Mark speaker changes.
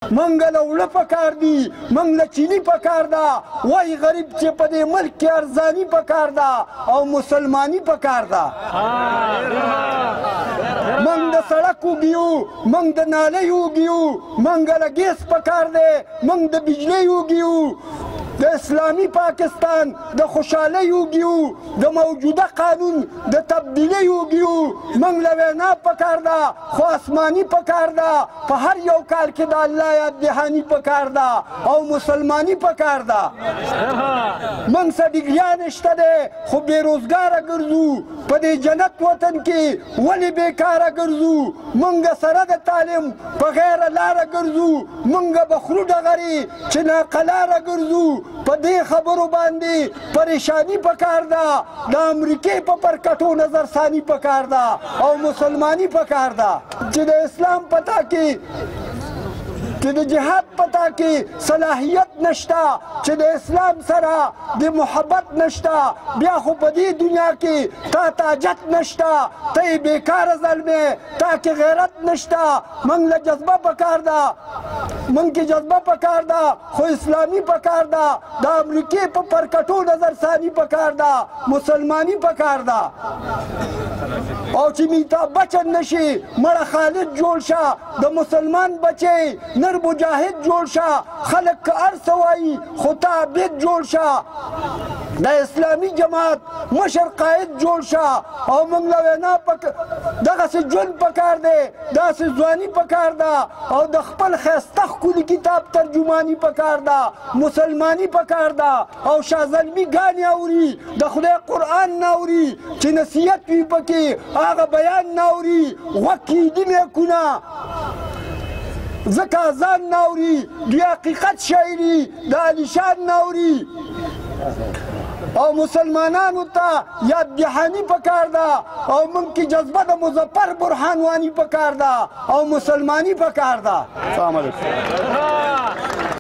Speaker 1: منګ له اوړه پکار دي، منګ له چیني پکار ده، وای غریب چې په دې ملک کې ارزاني پکار ده او مسلماني پکار ده. منګ د سړک وږي یو، منګ د نالۍ وږي یو، منګ له ګیس پکار دی، منګ د بجلۍ وږي یو، د اسلامي پاکستان د خوشحالۍ وږي یو، د موجوده قانون د تبدیلۍ وږي یو. منګ له وینا پکار ده خو آسماني پکار ده، په هر یو کار کې د الله یاد دهاني پکار ده او مسلماني پکار ده. منګ څه ډګریان شته دی خو بېروزګاره ګرځو، په دې جنت وطن کې ولې بېکاره ګرځو. منګ سره د تعلیم په غیره لاره ګرځو، منګ به خورو ډغرې چې ناقلاره ګرځو. په دې خبرو باندې پریشانی پکار ده، د امریکې په پرکټو نظرثاني پکار ده او مسلماني پکار ده. چې د اسلام پتا کې، چې د جهاد پتا کې صلاحیت نشته، چې د اسلام سره د محبت نشته، بیا خو په دې دنیا کې تا تاجت نشته، ته یې بېکاره ظلمې، تا کې غیرت نشته. موږ له جذبه پکار ده، موږ کې جذبه پکار ده خو اسلامي پکار ده، د امریکې په پرکټو نظرثاني پکار ده، مسلماني پکار ده. او چې میتاب بچن نشي مړه خالد جوړ شه، د مسلمان بچی نر مجاهد جوړ شه، خلک که هر څه وایي خو ته عابد جوړ شه، د اسلامي جماعت مشر قائد جوړ شه. او موږ له وینا دغسې ژوند پکار دی، داسې ځواني پکار ده او د خپل ښایسته ښکلي کتاب ترجماني پکار ده، مسلماني پکار ده. او شاه زلمي ګانې اوري، د خدای قرآن نه اوري، چې نصیحت وي پکې هغه بیان نه اوري، غوږ کښېږدي میکونه ځکه اذان نه اوري، دوی حقیقت شاعري د علیشان نه اوري. او مسلمانانو ته یاد دهاني پکار ده او موږ کې جذبه د مظفر برهان واني پکار ده او مسلماني پکار ده. السلام علیکم.